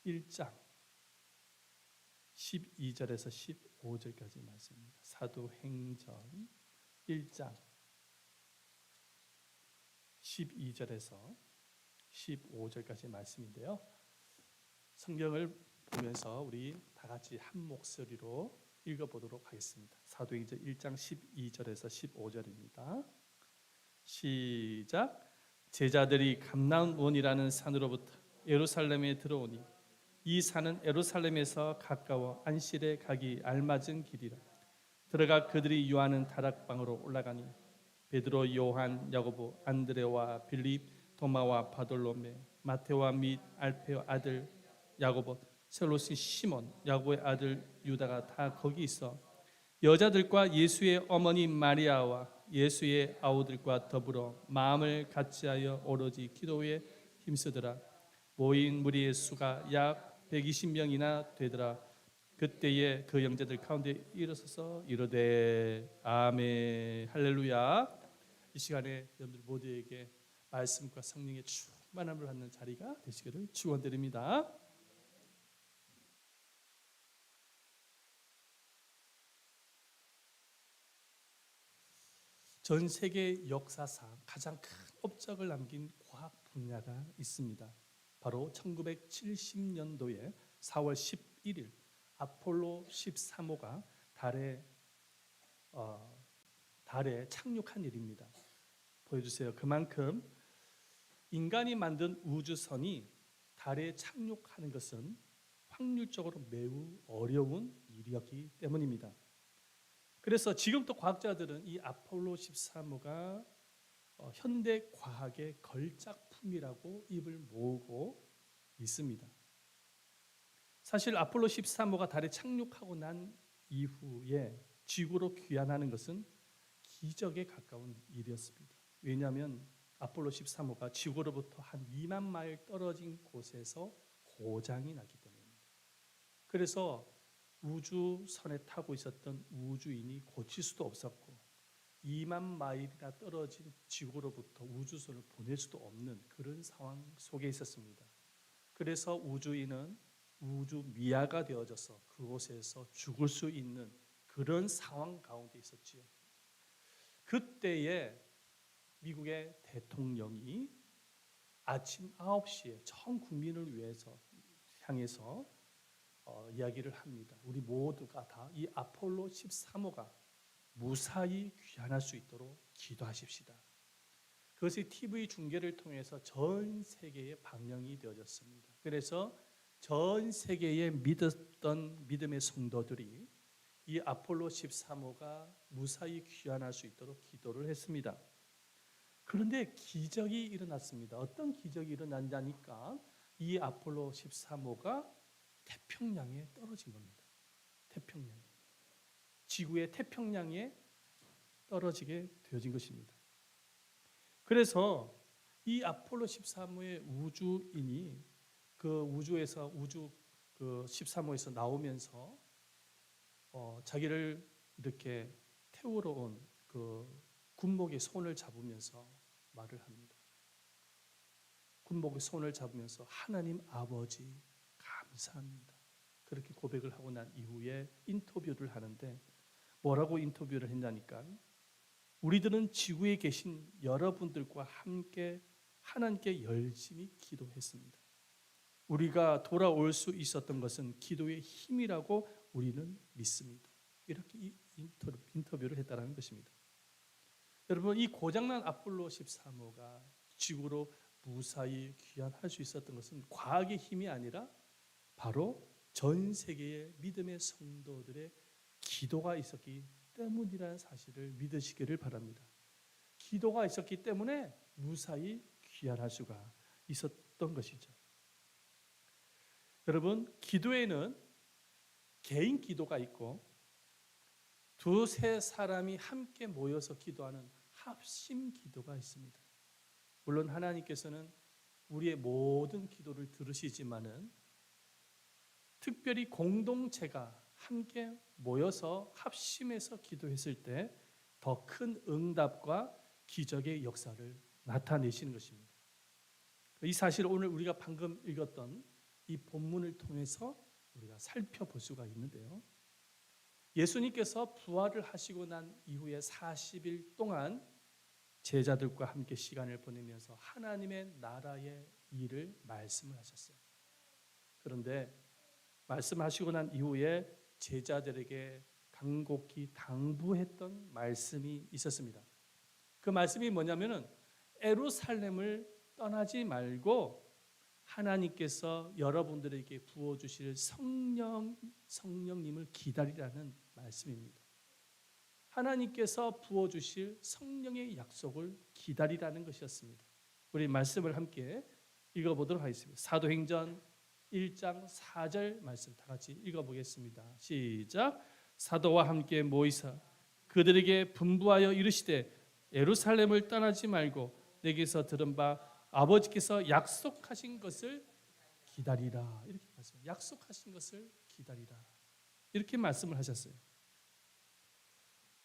1장 12절에서 15절까지 말씀입니다. 사도행전 1장 12절에서 15절까지 말씀인데요. 성경을 보면서 우리 다 같이 한 목소리로 읽어보도록 하겠습니다. 사도행전 1장 12절에서 15절입니다. 시작. 제자들이 감람원이라는 산으로부터 예루살렘에 들어오니 이 산은 예루살렘에서 가까워 안실에 가기 알맞은 길이라. 들어가 그들이 유하는 다락방으로 올라가니 베드로, 요한, 야고보, 안드레와 빌립, 도마와 바돌로메, 마테와 및 알페의 아들 야고보, 셀로시 시몬, 야고보의 아들 유다가 다 거기 있어 여자들과 예수의 어머니 마리아와 예수의 아우들과 더불어 마음을 같이하여 오로지 기도에 힘쓰더라. 모인 무리의 수가 약 120명이나 되더라. 그때에 그 형제들 가운데 일어서서 이르되 아멘 할렐루야. 이 시간에 여러분들 모두에게 말씀과 성령의 충만함을 받는 자리가 되시기를 축원드립니다. 전 세계 역사상 가장 큰 업적을 남긴 과학 분야가 있습니다. 바로 1970년도에 4월 11일 아폴로 13호가 달에 착륙한 일입니다. 보여주세요. 그만큼 인간이 만든 우주선이 달에 착륙하는 것은 확률적으로 매우 어려운 일이었기 때문입니다. 그래서 지금도 과학자들은 이 아폴로 13호가 현대 과학의 걸작품이라고 입을 모으고 있습니다. 사실 아폴로 13호가 달에 착륙하고 난 이후에 지구로 귀환하는 것은 기적에 가까운 일이었습니다. 왜냐하면 아폴로 13호가 지구로부터 한 2만 마일 떨어진 곳에서 고장이 났기 때문입니다. 그래서 우주선에 타고 있었던 우주인이 고칠 수도 없었고 2만 마일이나 떨어진 지구로부터 우주선을 보낼 수도 없는 그런 상황 속에 있었습니다. 그래서 우주인은 우주 미아가 되어져서 그곳에서 죽을 수 있는 그런 상황 가운데 있었지요. 그때에 미국의 대통령이 아침 9시에 전 국민을 향해서 이야기를 합니다. 우리 모두가 다 이 아폴로 13호가 무사히 귀환할 수 있도록 기도하십시다. 그것이 TV 중계를 통해서 전 세계에 방영이 되어졌습니다. 그래서 전 세계에 믿었던 믿음의 성도들이 이 아폴로 13호가 무사히 귀환할 수 있도록 기도를 했습니다. 그런데 기적이 일어났습니다. 어떤 기적이 일어났냐니까 이 아폴로 13호가 태평양에 떨어진 겁니다. 태평양. 지구의 태평양에 떨어지게 되어진 것입니다. 그래서 이 아폴로 13호의 우주인이 그 우주에서 13호에서 나오면서 자기를 이렇게 태우러 온 그 군목의 손을 잡으면서 말을 합니다. 군목의 손을 잡으면서 하나님 아버지 감사합니다. 그렇게 고백을 하고 난 이후에 인터뷰를 하는데 뭐라고 인터뷰를 했냐니까 우리들은 지구에 계신 여러분들과 함께 하나님께 열심히 기도했습니다. 우리가 돌아올 수 있었던 것은 기도의 힘이라고 우리는 믿습니다. 이렇게 인터뷰를 했다는 것입니다. 여러분, 이 고장난 아폴로 13호가 지구로 무사히 귀환할 수 있었던 것은 과학의 힘이 아니라 바로 전 세계의 믿음의 성도들의 기도가 있었기 때문이라는 사실을 믿으시기를 바랍니다. 기도가 있었기 때문에 무사히 귀환할 수가 있었던 것이죠. 여러분, 기도에는 개인 기도가 있고 두세 사람이 함께 모여서 기도하는 합심 기도가 있습니다. 물론 하나님께서는 우리의 모든 기도를 들으시지만은 특별히 공동체가 함께 모여서 합심해서 기도했을 때 더 큰 응답과 기적의 역사를 나타내시는 것입니다. 이 사실을 오늘 우리가 방금 읽었던 이 본문을 통해서 우리가 살펴볼 수가 있는데요. 예수님께서 부활을 하시고 난 이후에 40일 동안 제자들과 함께 시간을 보내면서 하나님의 나라의 일을 말씀을 하셨어요. 그런데 말씀하시고 난 이후에 제자들에게 간곡히 당부했던 말씀이 있었습니다. 그 말씀이 뭐냐면은 예루살렘을 떠나지 말고 하나님께서 여러분들에게 부어주실 성령님을 기다리라는 말씀입니다. 하나님께서 부어주실 성령의 약속을 기다리라는 것이었습니다. 우리 말씀을 함께 읽어보도록 하겠습니다. 사도행전 1장 4절 말씀 다 같이 읽어보겠습니다. 시작. 사도와 함께 모이사 그들에게 분부하여 이르시되 예루살렘을 떠나지 말고 내게서 들은 바 아버지께서 약속하신 것을 기다리라. 이렇게 말씀. 약속하신 것을 기다리라. 이렇게 말씀을 하셨어요.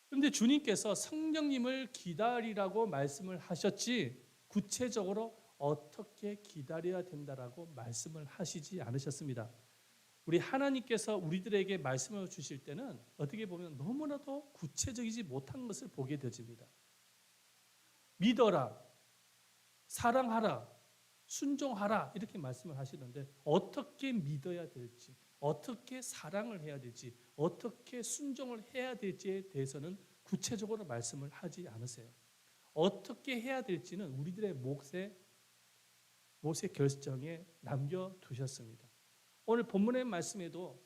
그런데 주님께서 성령님을 기다리라고 말씀을 하셨지 구체적으로 어떻게 기다려야 된다라고 말씀을 하시지 않으셨습니다. 우리 하나님께서 우리들에게 말씀을 주실 때는 어떻게 보면 너무나도 구체적이지 못한 것을 보게 되집니다. 믿어라, 사랑하라, 순종하라 이렇게 말씀을 하시는데 어떻게 믿어야 될지, 어떻게 사랑을 해야 될지, 어떻게 순종을 해야 될지에 대해서는 구체적으로 말씀을 하지 않으세요. 어떻게 해야 될지는 우리들의 몫의 결정에 남겨두셨습니다. 오늘 본문의 말씀에도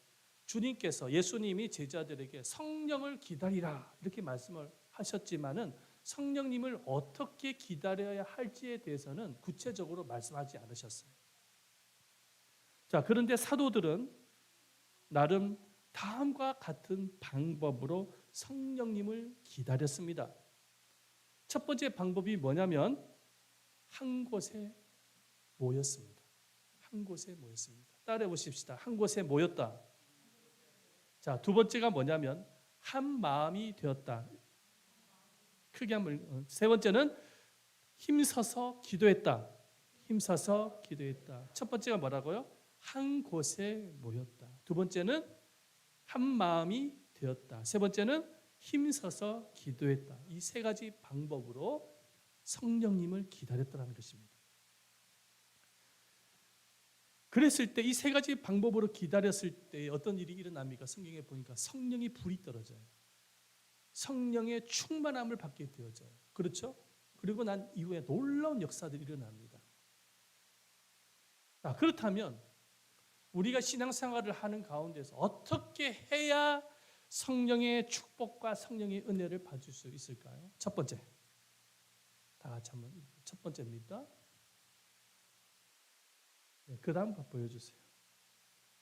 주님께서 예수님이 제자들에게 성령을 기다리라 이렇게 말씀을 하셨지만은 성령님을 어떻게 기다려야 할지에 대해서는 구체적으로 말씀하지 않으셨어요. 자, 그런데 사도들은 나름 다음과 같은 방법으로 성령님을 기다렸습니다. 첫 번째 방법이 뭐냐면 한 곳에 모였습니다. 한 곳에 모였습니다. 따라해 보십시다. 한 곳에 모였다. 자, 두 번째가 뭐냐면 한 마음이 되었다. 크게 한번. 세 번째는 힘서서 기도했다. 힘서서 기도했다. 첫 번째가 뭐라고요? 한 곳에 모였다. 두 번째는 한 마음이 되었다. 세 번째는 힘서서 기도했다. 이 세 가지 방법으로 성령님을 기다렸다는 것입니다. 그랬을 때 이 세 가지 방법으로 기다렸을 때 어떤 일이 일어납니까? 성경에 보니까 성령이 불이 떨어져요. 성령의 충만함을 받게 되어져요. 그렇죠? 그리고 난 이후에 놀라운 역사들이 일어납니다. 그렇다면 우리가 신앙생활을 하는 가운데서 어떻게 해야 성령의 축복과 성령의 은혜를 받을 수 있을까요? 첫 번째, 다 같이 한번 첫 번째입니다. 네, 그 다음 보여주세요.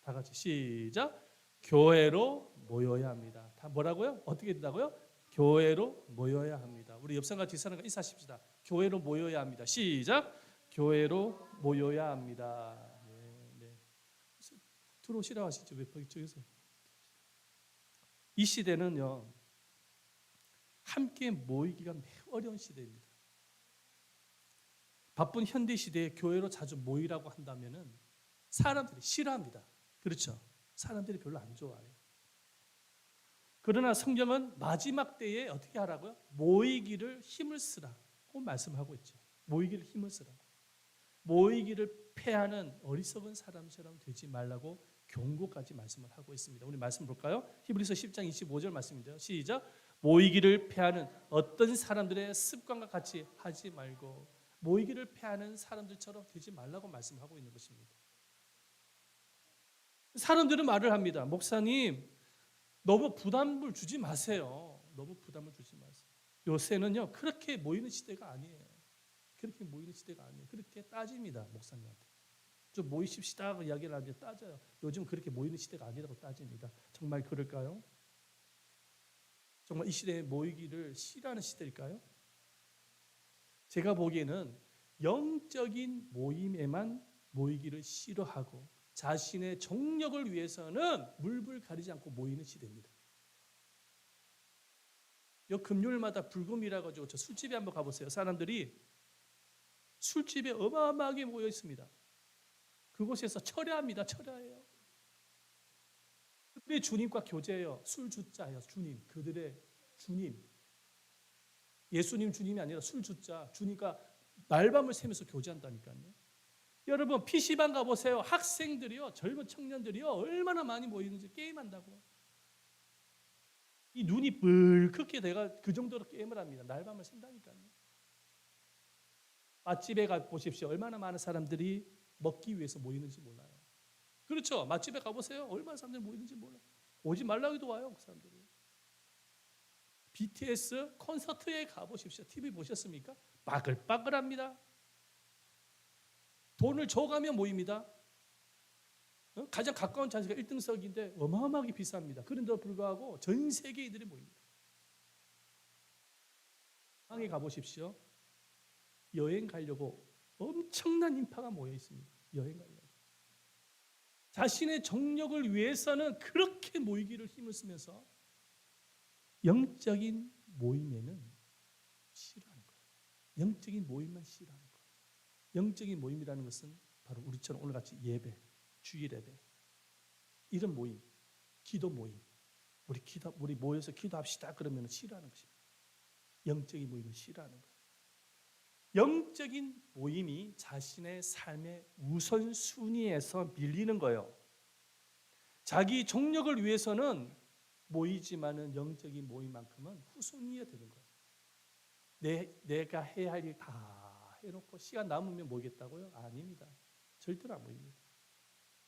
다 같이 시작. 교회로 모여야 합니다. 다 뭐라고요? 어떻게 된다고요? 교회로 모여야 합니다. 우리 옆사람과 뒷사람과 인사하십시다. 교회로 모여야 합니다. 시작. 교회로 모여야 합니다. 네. 들어오시라고 하시죠. 왜 저기서? 이 시대는요, 함께 모이기가 매우 어려운 시대입니다. 바쁜 현대 시대에 교회로 자주 모이라고 한다면은 사람들이 싫어합니다. 그렇죠? 사람들이 별로 안 좋아해요. 그러나 성경은 마지막 때에 어떻게 하라고요? 모이기를 힘을 쓰라고 말씀하고 있죠. 모이기를 힘을 쓰라고. 모이기를 패하는 어리석은 사람처럼 되지 말라고 경고까지 말씀을 하고 있습니다. 우리 말씀 볼까요? 히브리서 10장 25절 말씀인데요. 시작. 모이기를 패하는 어떤 사람들의 습관과 같이 하지 말고 모이기를 패하는 사람들처럼 되지 말라고 말씀하고 있는 것입니다. 사람들은 말을 합니다. 목사님, 너무 부담을 주지 마세요. 너무 부담을 주지 마세요. 요새는요, 그렇게 모이는 시대가 아니에요. 그렇게 모이는 시대가 아니에요. 그렇게 따집니다, 목사님한테. 좀 모이십시다 이야기를 하는데 따져요. 요즘 그렇게 모이는 시대가 아니라고 따집니다. 정말 그럴까요? 정말 이 시대에 모이기를 싫어하는 시대일까요? 제가 보기에는 영적인 모임에만 모이기를 싫어하고 자신의 정력을 위해서는 물불 가리지 않고 모이는 시대입니다. 요 금요일마다 불금이라 가지고 저 술집에 한번 가보세요. 사람들이 술집에 어마어마하게 모여 있습니다. 그곳에서 철야합니다. 철야해요. 그들의 주님과 교제해요. 술주자예요. 주님, 그들의 주님. 예수님 주님이 아니라 술주자. 주님과 날밤을 새면서 교제한다니까요. 여러분 PC방 가보세요. 학생들이요, 젊은 청년들이요, 얼마나 많이 모이는지. 게임한다고. 이 눈이 벌겋게 내가 그 정도로 게임을 합니다. 날밤을 샌다니까요. 맛집에 가 보십시오. 얼마나 많은 사람들이 먹기 위해서 모이는지 몰라요. 그렇죠? 맛집에 가보세요. 얼마나 사람들이 모이는지 몰라요. 오지 말라고 해도 와요, 그 사람들이. BTS 콘서트에 가보십시오. TV 보셨습니까? 빠글빠글합니다. 돈을 줘가면 모입니다. 가장 가까운 자리가 1등석인데 어마어마하게 비쌉니다. 그런데도 불구하고 전 세계인들이 모입니다. 방에 가보십시오. 여행 가려고 엄청난 인파가 모여 있습니다. 여행 가려고. 자신의 정력을 위해서는 그렇게 모이기를 힘을 쓰면서 영적인 모임에는 싫어하는 거예요. 영적인 모임만 싫어하는 거예요. 영적인 모임이라는 것은 바로 우리처럼 오늘같이 예배, 주일 예배, 이런 모임, 기도 모임, 우리 모여서 기도합시다 그러면 싫어하는 것입니다. 영적인 모임을 싫어하는 거예요. 영적인 모임이 자신의 삶의 우선순위에서 밀리는 거예요. 자기 종력을 위해서는 모이지만은 영적인 모임만큼은 후순위에 되는 거예요. 내가 해야 할 일 다 해놓고 시간 남으면 모이겠다고요? 아닙니다. 절대로 안 모입니다.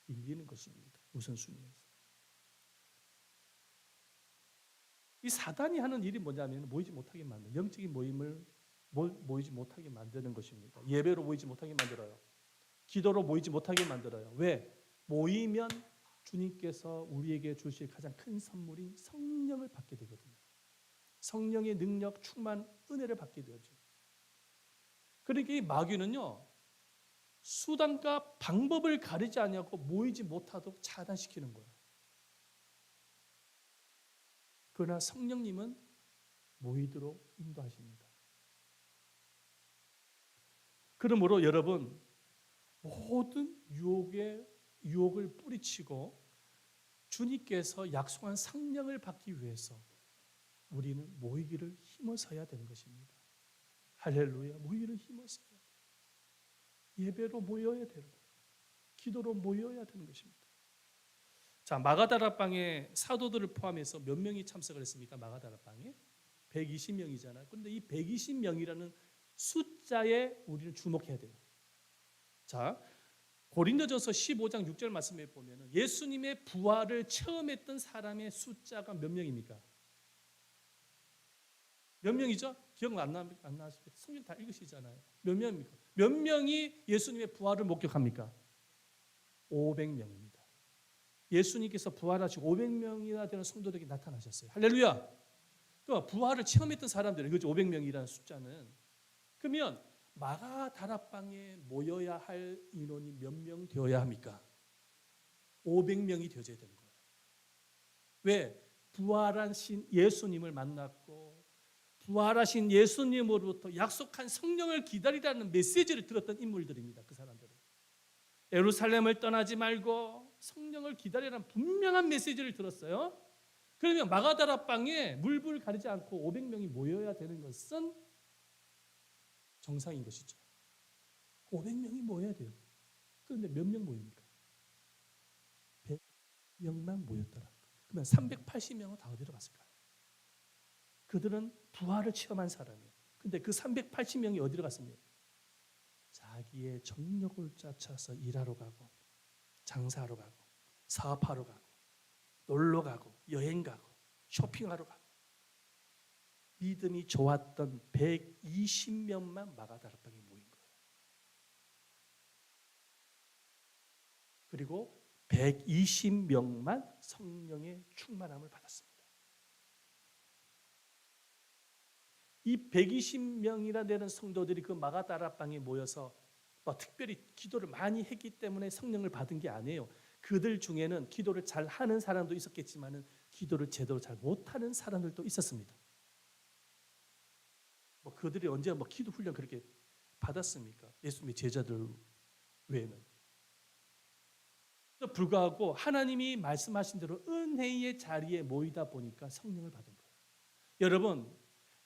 밀리는 것입니다. 우선순위에서. 이 사단이 하는 일이 뭐냐면 모이지 못하게 만드는, 영적인 모임을 모이지 못하게 만드는 것입니다. 예배로 모이지 못하게 만들어요. 기도로 모이지 못하게 만들어요. 왜? 모이면 주님께서 우리에게 주실 가장 큰 선물인 성령을 받게 되거든요. 성령의 능력, 충만, 은혜를 받게 되죠. 그러니까 이 마귀는요, 수단과 방법을 가리지 아니하고 모이지 못하도록 차단시키는 거예요. 그러나 성령님은 모이도록 인도하십니다. 그러므로 여러분, 모든 유혹을 뿌리치고 주님께서 약속한 성령을 받기 위해서 우리는 모이기를 힘써야 되는 것입니다. 할렐루야, 모이기를 힘써요. 예배로 모여야 되는 거예요. 기도로 모여야 되는 것입니다. 자, 마가다락방에 사도들을 포함해서 몇 명이 참석을 했습니까? 마가다락방에 120명이잖아요. 그런데 이 120명이라는 숫자에 우리는 주목해야 돼요. 자, 고린도전서 15장 6절 말씀에 보면 예수님의 부활을 체험했던 사람의 숫자가 몇 명입니까? 몇 명이죠? 기억 안 나십니까? 성경 다 읽으시잖아요. 몇 명입니까? 몇 명이 예수님의 부활을 목격합니까? 500명입니다. 예수님께서 부활하시고 500명이나 되는 성도들에게 나타나셨어요. 할렐루야. 그러니까 부활을 체험했던 사람들, 이거죠. 500명이라는 숫자는. 그러면 마가다락방에 모여야 할 인원이 몇 명 되어야 합니까? 500명이 되어야 되는 거예요. 왜? 부활하신 예수님을 만났고 부활하신 예수님으로부터 약속한 성령을 기다리라는 메시지를 들었던 인물들입니다. 그 사람들은. 예루살렘을 떠나지 말고 성령을 기다리라는 분명한 메시지를 들었어요. 그러면 마가다락방에 물불 가리지 않고 500명이 모여야 되는 것은 정상인 것이죠. 500명이 모여야 돼요. 그런데 몇 명 모입니까? 100명만 모였더라. 그러면 380명은 다 어디로 갔을까요? 그들은 부활을 체험한 사람이에요. 근데 그 380명이 어디로 갔습니까? 자기의 정력을 쫓아서 일하러 가고 장사하러 가고 사업하러 가고 놀러 가고 여행 가고 쇼핑하러 가고 믿음이 좋았던 120명만 마가다락방에 모인 거예요. 그리고 120명만 성령의 충만함을 받았습니다. 이 120명이나 되는 성도들이 그 마가다락방에 모여서 특별히 기도를 많이 했기 때문에 성령을 받은 게 아니에요. 그들 중에는 기도를 잘 하는 사람도 있었겠지만 기도를 제대로 잘 못하는 사람들도 있었습니다. 그들이 언제 기도 훈련 그렇게 받았습니까? 예수님의 제자들 외에는. 또 불구하고 하나님이 말씀하신 대로 은혜의 자리에 모이다 보니까 성령을 받은 거예요. 여러분,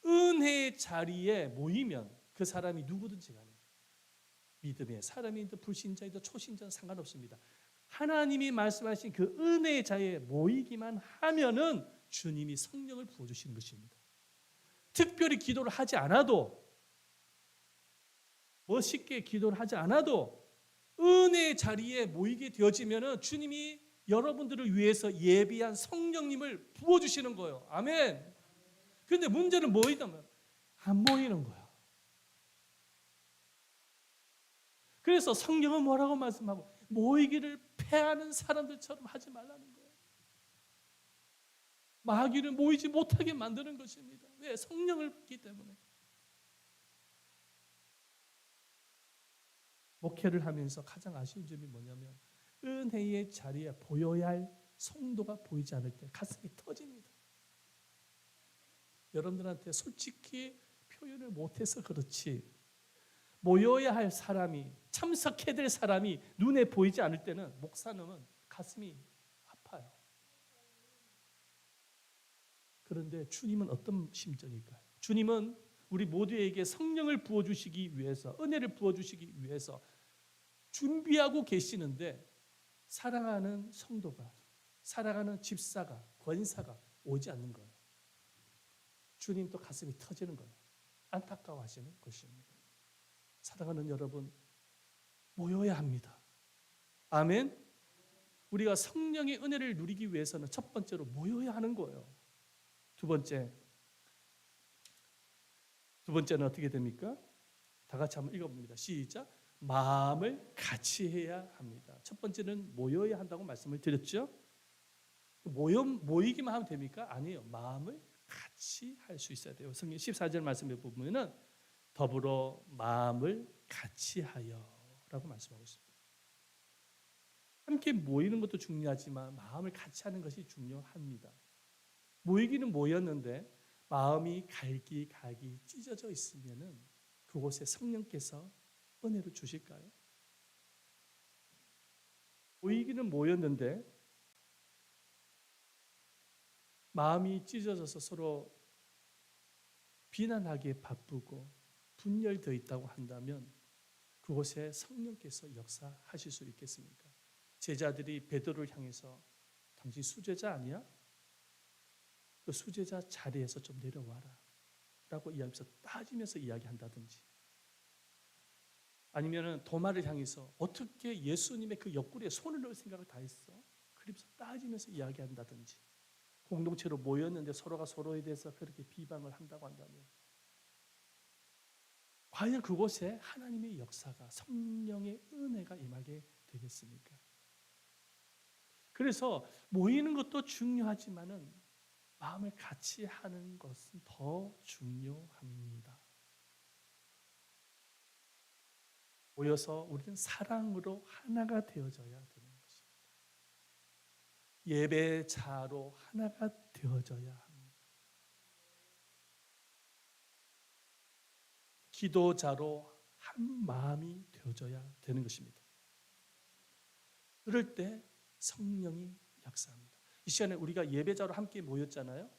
은혜의 자리에 모이면 그 사람이 누구든지 간에 믿음의 사람이든 불신자이든 초신자는 상관없습니다. 하나님이 말씀하신 그 은혜의 자리에 모이기만 하면은 주님이 성령을 부어주시는 것입니다. 특별히 기도를 하지 않아도, 멋있게 기도를 하지 않아도 은혜의 자리에 모이게 되어지면은 주님이 여러분들을 위해서 예비한 성령님을 부어주시는 거예요. 아멘. 그런데 문제는 뭐이냐면 안 모이는 거야. 그래서 성경은 뭐라고 말씀하고 모이기를 패하는 사람들처럼 하지 말라는 거예요. 마귀를 모이지 못하게 만드는 것입니다. 왜? 성령을 받기 때문에. 목회를 하면서 가장 아쉬운 점이 뭐냐면 은혜의 자리에 보여야 할 성도가 보이지 않을 때 가슴이 터집니다. 여러분들한테 솔직히 표현을 못해서 그렇지 모여야 할 사람이 참석해야 될 사람이 눈에 보이지 않을 때는 목사님은 가슴이 아파요. 그런데 주님은 어떤 심정일까요? 주님은 우리 모두에게 성령을 부어주시기 위해서 은혜를 부어주시기 위해서 준비하고 계시는데 사랑하는 성도가 사랑하는 집사가 권사가 오지 않는 거예요. 주님도 가슴이 터지는 거예요. 안타까워하시는 것입니다. 사랑하는 여러분, 모여야 합니다. 아멘. 우리가 성령의 은혜를 누리기 위해서는 첫 번째로 모여야 하는 거예요. 두 번째는 어떻게 됩니까? 다 같이 한번 읽어봅니다. 시작. 마음을 같이 해야 합니다. 첫 번째는 모여야 한다고 말씀을 드렸죠. 모이기만 하면 됩니까? 아니에요. 마음을 같이 할 수 있어야 돼요. 성경 14절 말씀에 보면은 더불어 마음을 같이 하여라고 말씀하고 있습니다. 함께 모이는 것도 중요하지만 마음을 같이 하는 것이 중요합니다. 모이기는 모였는데 마음이 갈기갈기 찢어져 있으면은 그곳에 성령께서 은혜를 주실까요? 모이기는 모였는데 마음이 찢어져서 서로 비난하기에 바쁘고 분열되어 있다고 한다면 그곳에 성령께서 역사하실 수 있겠습니까? 제자들이 베드로를 향해서 당신 수제자 아니야? 그 수제자 자리에서 좀 내려와라 라고 이야기하면서 따지면서 이야기한다든지 아니면 도마를 향해서 어떻게 예수님의 그 옆구리에 손을 넣을 생각을 다 했어? 그러면서 따지면서 이야기한다든지 공동체로 모였는데 서로가 서로에 대해서 그렇게 비방을 한다고 한다면 과연 그곳에 하나님의 역사가 성령의 은혜가 임하게 되겠습니까? 그래서 모이는 것도 중요하지만은 마음을 같이 하는 것은 더 중요합니다. 모여서 우리는 사랑으로 하나가 되어져야 되는 것입니다. 예배자로 하나가 되어져야 합니다. 기도자로 한 마음이 되어져야 되는 것입니다. 그럴 때 성령이 역사합니다. 이 시간에 우리가 예배자로 함께 모였잖아요.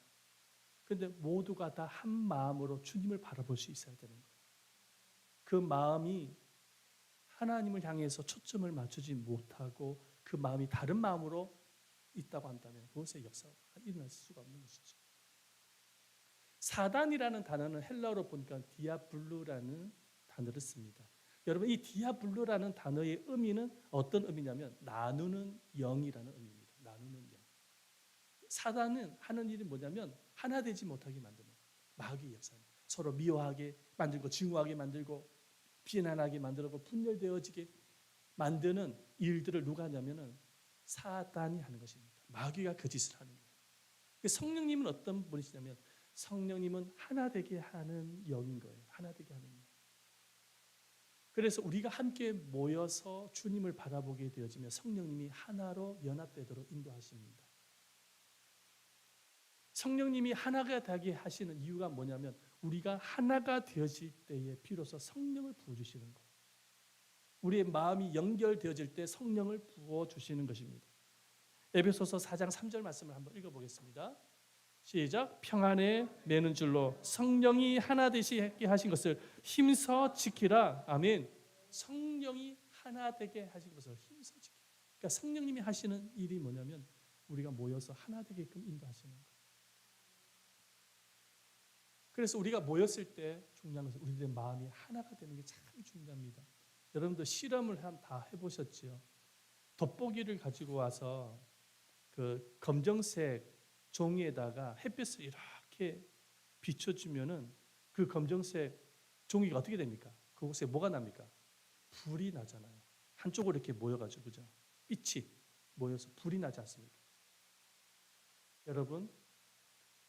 그런데 모두가 다 한 마음으로 주님을 바라볼 수 있어야 되는 거예요. 그 마음이 하나님을 향해서 초점을 맞추지 못하고 그 마음이 다른 마음으로 있다고 한다면 그것의 역사가 일어날 수가 없는 것이죠. 사단이라는 단어는 헬라어로 보니까 디아블루라는 단어를 씁니다. 여러분 이 디아블루라는 단어의 의미는 어떤 의미냐면 나누는 영이라는 의미입니다. 나누는 영. 사단은 하는 일이 뭐냐면 하나 되지 못하게 만드는 마귀의 역사입니다. 서로 미워하게 만들고 증오하게 만들고 비난하게 만들고 분열되어지게 만드는 일들을 누가 하냐면은 사단이 하는 것입니다. 마귀가 그 짓을 하는 거예요. 성령님은 어떤 분이시냐면 성령님은 하나 되게 하는 영인 거예요. 하나 되게 하는 영. 그래서 우리가 함께 모여서 주님을 바라보게 되어지면 성령님이 하나로 연합되도록 인도하십니다. 성령님이 하나가 되게 하시는 이유가 뭐냐면 우리가 하나가 되어질 때에 비로소 성령을 부어주시는 거예요. 우리의 마음이 연결되어질 때 성령을 부어주시는 것입니다. 에베소서 4장 3절 말씀을 한번 읽어보겠습니다. 시작. 평안에 매는 줄로 성령이 하나 되시게 하신 것을 힘써 지키라. 아멘. 성령이 하나 되게 하신 것을 힘써 지키라. 그러니까 성령님이 하시는 일이 뭐냐면 우리가 모여서 하나 되게끔 인도하시는 거예요. 그래서 우리가 모였을 때 중요한 것은 우리들의 마음이 하나가 되는 게 참 중요합니다. 여러분도 실험을 다 해보셨지요? 돋보기를 가지고 와서 그 검정색 종이에다가 햇빛을 이렇게 비춰주면은 그 검정색 종이가 어떻게 됩니까? 그곳에 뭐가 납니까? 불이 나잖아요. 한쪽으로 이렇게 모여가지고 그죠? 빛이 모여서 불이 나지 않습니까? 여러분,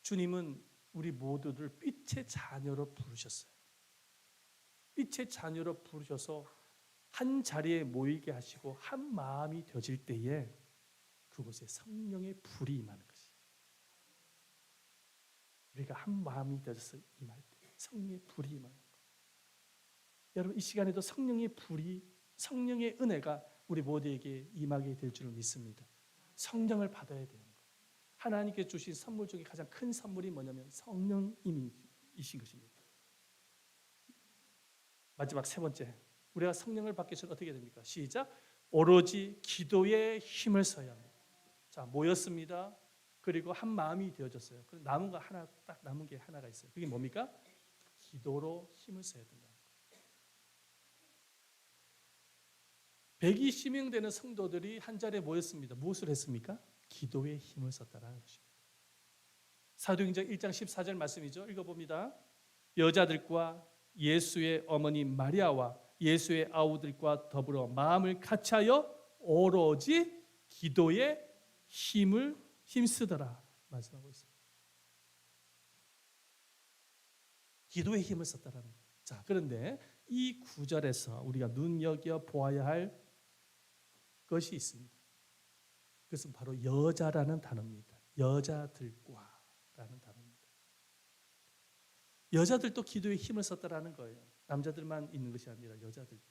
주님은 우리 모두를 빛의 자녀로 부르셨어요. 빛의 자녀로 부르셔서 한 자리에 모이게 하시고 한 마음이 되어질 때에 그곳에 성령의 불이 임하는 것이에요. 우리가 한 마음이 되어서 임할 때 성령의 불이 임하는 거예요. 여러분, 이 시간에도 성령의 불이, 성령의 은혜가 우리 모두에게 임하게 될 줄 믿습니다. 성령을 받아야 되는 거예요. 하나님께 주신 선물 중에 가장 큰 선물이 뭐냐면 성령님이신 것입니다. 마지막 세 번째, 우리가 성령을 받기 전에 어떻게 됩니까? 시작. 오로지 기도에 힘을 써야 합니다. 자, 모였습니다. 그리고 한 마음이 되어졌어요. 그럼 남은 거 하나, 딱 남은 게 하나가 있어요. 그게 뭡니까? 기도로 힘을 써야 된다는 거예요. 120명 되는 성도들이 한 자리에 모였습니다. 무엇을 했습니까? 기도에 힘을 썼다는 것입니다. 사도행전 1장 14절 말씀이죠. 읽어봅니다. 여자들과 예수의 어머니 마리아와 예수의 아우들과 더불어 마음을 같이하여 오로지 기도에 힘쓰더라 말씀하고 있습니다. 기도에 힘을 썼다라는 거예요. 자, 그런데 이 구절에서 우리가 눈여겨 보아야 할 것이 있습니다. 그것은 바로 여자라는 단어입니다. 여자들과라는 단어입니다. 여자들도 기도에 힘을 썼다라는 거예요. 남자들만 있는 것이 아니라 여자들도.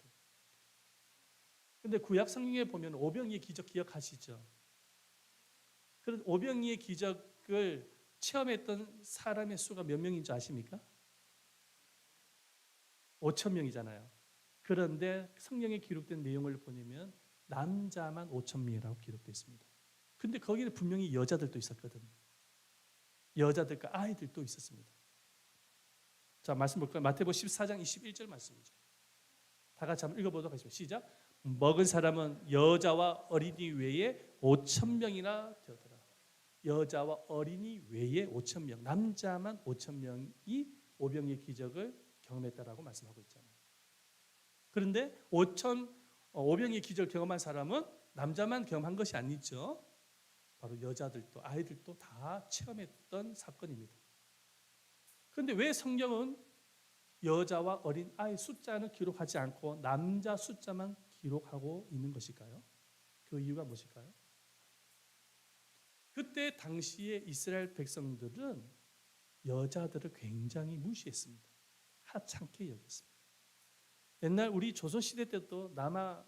그런데 구약 성경에 보면 오병이의 기적 기억하시죠? 그런 오병이의 기적을 체험했던 사람의 수가 몇 명인 줄 아십니까? 5천 명이잖아요. 그런데 성경에 기록된 내용을 보면 남자만 5천 명이라고 기록되어 있습니다. 근데 거기는 분명히 여자들도 있었거든요. 여자들과 아이들도 있었습니다. 자, 말씀 볼까요? 마태복음 14장 21절 말씀이죠. 다 같이 한번 읽어보도록 하겠습니다. 시작. 먹은 사람은 여자와 어린이 외에 5천 명이나 되었더라. 여자와 어린이 외에 5천 명, 남자만 5천 명이 오병이의 기적을 경험했다라고 말씀하고 있잖아요. 그런데 오병이의 기적을 경험한 사람은 남자만 경험한 것이 아니죠. 바로 여자들도 아이들도 다 체험했던 사건입니다. 그런데 왜 성경은 여자와 어린 아이 숫자는 기록하지 않고 남자 숫자만 기록하고 있는 것일까요? 그 이유가 무엇일까요? 그때 당시에 이스라엘 백성들은 여자들을 굉장히 무시했습니다. 하찮게 여겼습니다. 옛날 우리 조선시대 때도 남아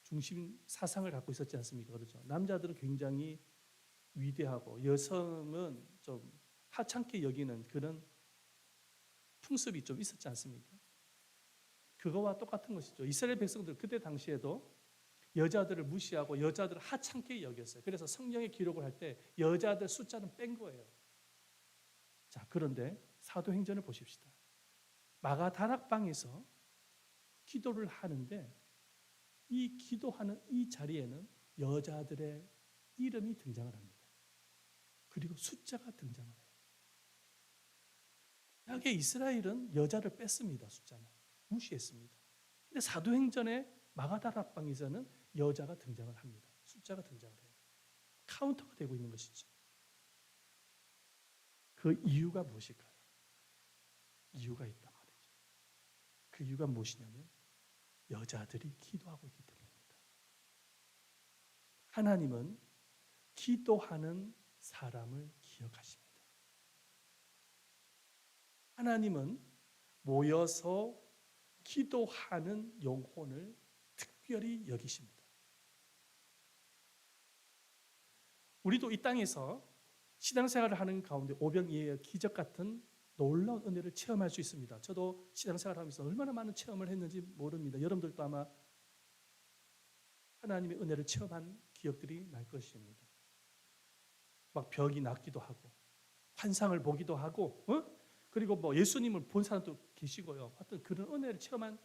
중심 사상을 갖고 있었지 않습니까? 그렇죠? 남자들은 굉장히 위대하고 여성은 좀 하찮게 여기는 그런 풍습이 좀 있었지 않습니까? 그거와 똑같은 것이죠. 이스라엘 백성들 그때 당시에도 여자들을 무시하고 여자들을 하찮게 여겼어요. 그래서 성경에 기록을 할 때 여자들 숫자는 뺀 거예요. 자, 그런데 사도행전을 보십시다. 마가다락방에서 기도를 하는데 이 기도하는 이 자리에는 여자들의 이름이 등장을 합니다. 그리고 숫자가 등장을 해요. 여기 이스라엘은 여자를 뺐습니다. 숫자는 무시했습니다. 근데 사도행전의 마가다락방에서는 여자가 등장을 합니다. 숫자가 등장을 해요. 카운터가 되고 있는 것이죠. 그 이유가 무엇일까요? 이유가 있단 말이죠. 그 이유가 무엇이냐면 여자들이 기도하고 있기 때문입니다. 하나님은 기도하는 사람을 기억하십니다. 하나님은 모여서 기도하는 영혼을 특별히 여기십니다. 우리도 이 땅에서 신앙생활을 하는 가운데 오병이어의 기적 같은 놀라운 은혜를 체험할 수 있습니다. 저도 신앙생활을 하면서 얼마나 많은 체험을 했는지 모릅니다. 여러분들도 아마 하나님의 은혜를 체험한 기억들이 날 것입니다. 막 벽이 낫기도 하고 환상을 보기도 하고 그리고 뭐 예수님을 본 사람도 계시고요. 하여튼 그런 은혜를 체험한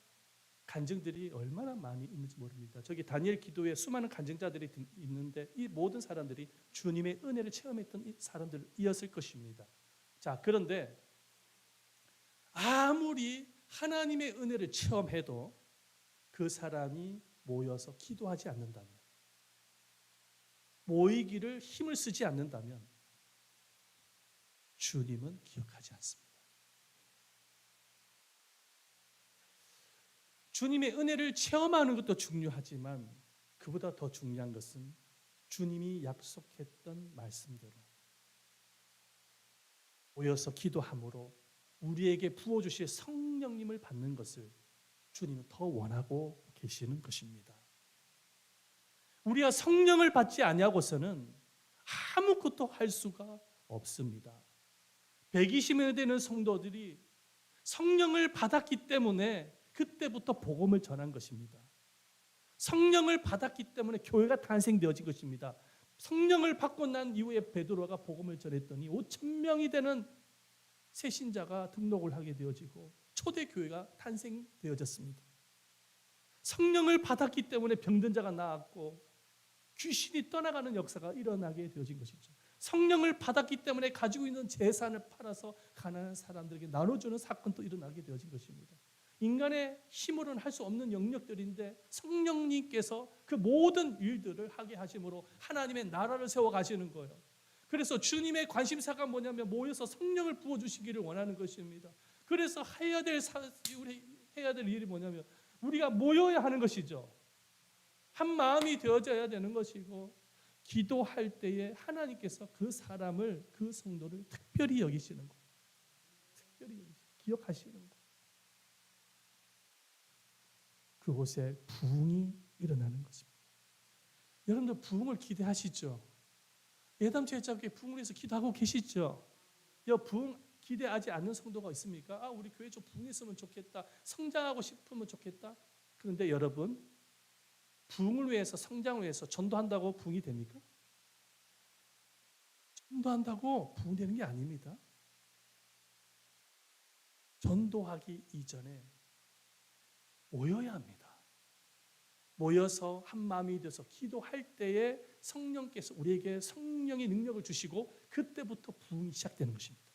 간증들이 얼마나 많이 있는지 모릅니다. 저기 다니엘 기도에 수많은 간증자들이 있는데 이 모든 사람들이 주님의 은혜를 체험했던 사람들이었을 것입니다. 자, 그런데 아무리 하나님의 은혜를 체험해도 그 사람이 모여서 기도하지 않는다면, 모이기를 힘을 쓰지 않는다면 주님은 기억하지 않습니다. 주님의 은혜를 체험하는 것도 중요하지만 그보다 더 중요한 것은 주님이 약속했던 말씀대로 모여서 기도함으로 우리에게 부어주실 성령님을 받는 것을 주님은 더 원하고 계시는 것입니다. 우리가 성령을 받지 아니하고서는 아무것도 할 수가 없습니다. 120여 되는 성도들이 성령을 받았기 때문에 그때부터 복음을 전한 것입니다. 성령을 받았기 때문에 교회가 탄생되어진 것입니다. 성령을 받고 난 이후에 베드로가 복음을 전했더니 5,000명이 되는 새 신자가 등록을 하게 되어지고 초대교회가 탄생되어졌습니다. 성령을 받았기 때문에 병든 자가 나았고 귀신이 떠나가는 역사가 일어나게 되어진 것이죠. 성령을 받았기 때문에 가지고 있는 재산을 팔아서 가난한 사람들에게 나눠주는 사건도 일어나게 되어진 것입니다. 인간의 힘으로는 할 수 없는 영역들인데 성령님께서 그 모든 일들을 하게 하심으로 하나님의 나라를 세워 가시는 거예요. 그래서 주님의 관심사가 뭐냐면 모여서 성령을 부어주시기를 원하는 것입니다. 그래서 해야 될 일이 뭐냐면 우리가 모여야 하는 것이죠. 한 마음이 되어져야 되는 것이고 기도할 때에 하나님께서 그 사람을, 그 성도를 특별히 여기시는 거예요. 특별히 기억하시는 거예요. 그곳에 부흥이 일어나는 것입니다. 여러분들 부흥을 기대하시죠? 예담제자교회 부흥을 위해서 기도하고 계시죠? 부흥 기대하지 않는 성도가 있습니까? 우리 교회 좀 부흥했으면 좋겠다. 성장하고 싶으면 좋겠다. 그런데 여러분, 부흥을 위해서, 성장을 위해서 전도한다고 부흥이 됩니까? 전도한다고 부흥되는 게 아닙니다. 전도하기 이전에 모여야 합니다. 모여서 한 마음이 되어서 기도할 때에 성령께서 우리에게 성령의 능력을 주시고 그때부터 부흥이 시작되는 것입니다.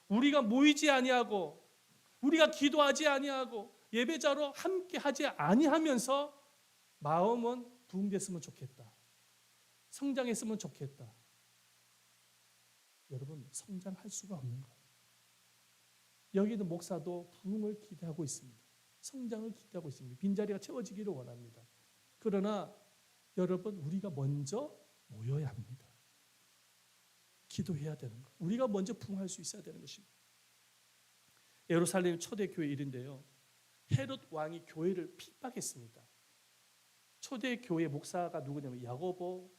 우리가 모이지 아니하고 우리가 기도하지 아니하고 예배자로 함께 하지 아니하면서 마음은 부흥됐으면 좋겠다. 성장했으면 좋겠다. 여러분, 성장할 수가 없는 거예요. 여기 있는 목사도 부흥을 기대하고 있습니다. 성장을 기대하고 있습니다. 빈자리가 채워지기를 원합니다. 그러나 여러분, 우리가 먼저 모여야 합니다. 기도해야 되는 거예요. 우리가 먼저 부흥할 수 있어야 되는 것입니다. 예루살렘 초대교회 일인데요. 헤롯 왕이 교회를 핍박했습니다. 초대교회 목사가 누구냐면 야고보,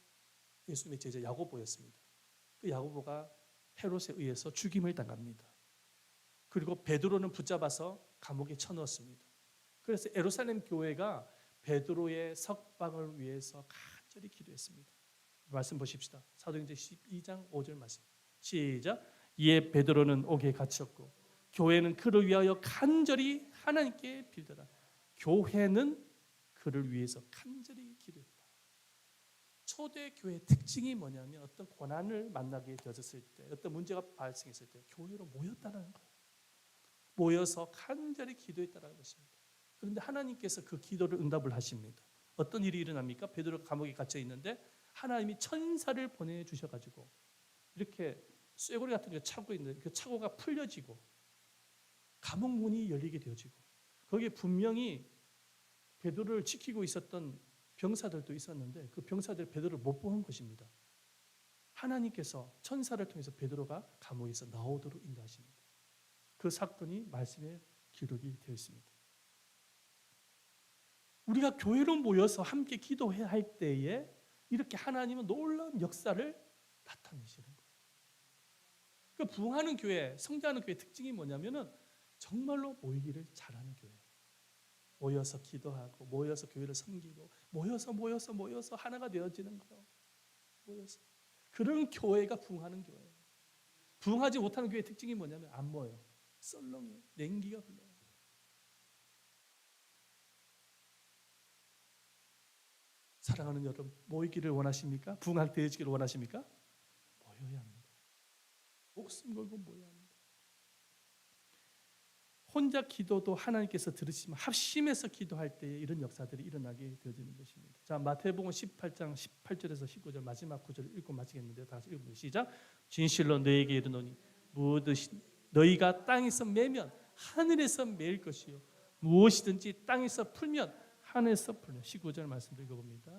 예수님의 제자 야고보였습니다. 그 야고보가 헤롯에 의해서 죽임을 당합니다. 그리고 베드로는 붙잡아서 감옥에 쳐넣었습니다. 그래서 예루살렘 교회가 베드로의 석방을 위해서 간절히 기도했습니다. 말씀 보십시다. 사도행전 12장 5절 말씀. 시작. 이에 베드로는 옥에 갇혔고 교회는 그를 위하여 간절히 하나님께 빌더라. 교회는 그를 위해서 간절히 기도했다. 초대교회의 특징이 뭐냐면 어떤 고난을 만나게 되었을 때, 어떤 문제가 발생했을 때 교회로 모였다는 거예요. 모여서 간절히 기도했다는 것입니다. 그런데 하나님께서 그 기도를 응답을 하십니다. 어떤 일이 일어납니까? 베드로가 감옥에 갇혀 있는데 하나님이 천사를 보내주셔가지고 이렇게 쇠고리 같은 게 차고 있는데 그 차고가 풀려지고 감옥 문이 열리게 되어지고 거기에 분명히 베드로를 지키고 있었던 병사들도 있었는데 그 병사들 베드로를 못 보는 것입니다. 하나님께서 천사를 통해서 베드로가 감옥에서 나오도록 인도하십니다. 그 사건이 말씀에 기록이 되어 있습니다. 우리가 교회로 모여서 함께 기도해야 할 때에 이렇게 하나님은 놀라운 역사를 나타내시는 거예요. 그 부흥하는 교회, 성장하는 교회 특징이 뭐냐면은 정말로 모이기를 잘하는 교회예요. 모여서 기도하고 모여서 교회를 섬기고 모여서 하나가 되어지는 거예요. 모여서 그런 교회가 부흥하는 교회예요. 부흥하지 못하는 교회의 특징이 뭐냐면 안 모여요. 썰렁해요. 냉기가 흘러요. 사랑하는 여러분, 모이기를 원하십니까? 부흥할 되어지기를 원하십니까? 모여야 합니다. 목숨 걸고 모여야 합니다. 혼자 기도도 하나님께서 들으시면 합심해서 기도할 때에 이런 역사들이 일어나게 되어지는 것입니다. 자, 마태복음 18장 18절에서 19절 마지막 구절을 읽고 마치겠는데요. 다시 읽어보세요. 시작. 진실로 너에게 이르노니 무엇이 너희가 땅에서 매면 하늘에서 매일 것이요 무엇이든지 땅에서 풀면 하늘에서 풀려. 19절 말씀도 읽어봅니다.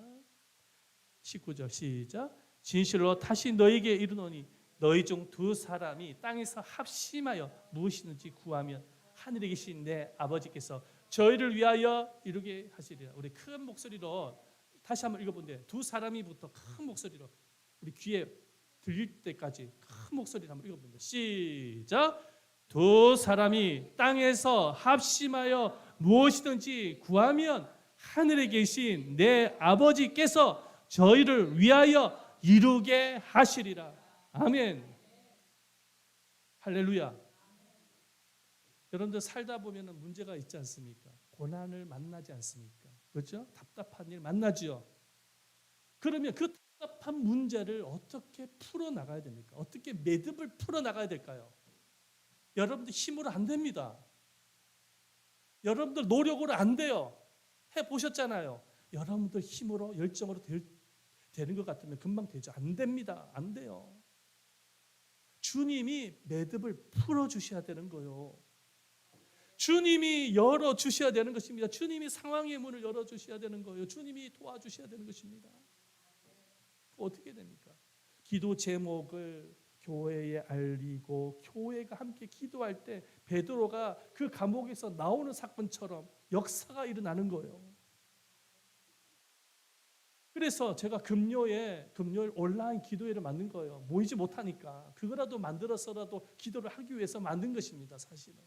19절 시작. 진실로 다시 너에게 이르노니 너희 중 두 사람이 땅에서 합심하여 무엇이든지 구하면 하늘에 계신 내 아버지께서 저희를 위하여 이루게 하시리라. 우리 큰 목소리로 다시 한번 읽어본데 두 사람이부터 큰 목소리로 우리 귀에 들릴 때까지 큰 목소리로 한번 읽어본다. 시작. 두 사람이 땅에서 합심하여 무엇이든지 구하면 하늘에 계신 내 아버지께서 저희를 위하여 이루게 하시리라. 아멘. 할렐루야. 여러분들 살다 보면 문제가 있지 않습니까? 고난을 만나지 않습니까? 그렇죠? 답답한 일 만나죠. 그러면 그 답답한 문제를 어떻게 풀어나가야 됩니까? 어떻게 매듭을 풀어나가야 될까요? 여러분들 힘으로 안 됩니다. 여러분들 노력으로 안 돼요. 해보셨잖아요. 여러분들 힘으로 열정으로 되는 것 같으면 금방 되죠. 안 됩니다. 안 돼요. 주님이 매듭을 풀어주셔야 되는 거예요. 주님이 열어주셔야 되는 것입니다. 주님이 상황의 문을 열어주셔야 되는 거예요. 주님이 도와주셔야 되는 것입니다. 어떻게 됩니까? 기도 제목을 교회에 알리고 교회가 함께 기도할 때 베드로가 그 감옥에서 나오는 사건처럼 역사가 일어나는 거예요. 그래서 제가 금요일 온라인 기도회를 만든 거예요. 모이지 못하니까 그거라도 만들어서라도 기도를 하기 위해서 만든 것입니다. 사실은.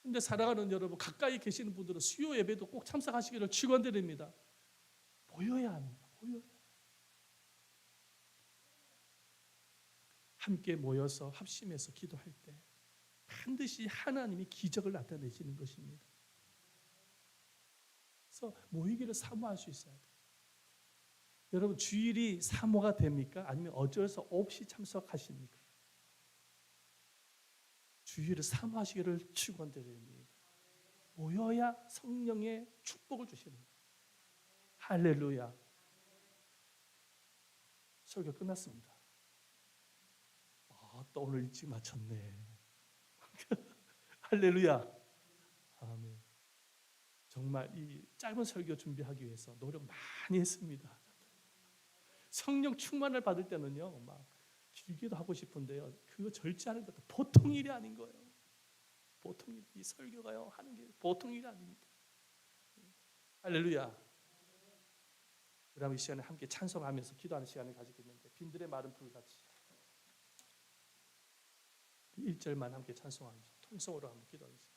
근데 사랑하는 여러분, 가까이 계시는 분들은 수요 예배도 꼭 참석하시기를 축원드립니다. 모여야 합니다. 모여야. 함께 모여서 합심해서 기도할 때 반드시 하나님이 기적을 나타내시는 것입니다. 그래서 모이기를 사모할 수 있어야 돼요. 여러분 주일이 사모가 됩니까? 아니면 어쩔 수 없이 참석하십니까? 주일을 사모하시기를 축원드립니다. 모여야 성령의 축복을 주시는 거예요. 할렐루야. 설교 끝났습니다. 또 오늘 일찍 마쳤네. 할렐루야. 아멘. 정말 이 짧은 설교 준비하기 위해서 노력 많이 했습니다. 성령 충만을 받을 때는요, 막 길기도 하고 싶은데요, 그거 절제하는 것도 보통 일이 아닌 거예요. 보통 이 설교가요 하는 게 보통 일이 아닙니다. 할렐루야. 우리 이 시간에 함께 찬송하면서 기도하는 시간을 가지겠는데 빈들의 마른 풀같이 1절만 함께 찬송하면서 통성으로 한번 기도하겠습니다.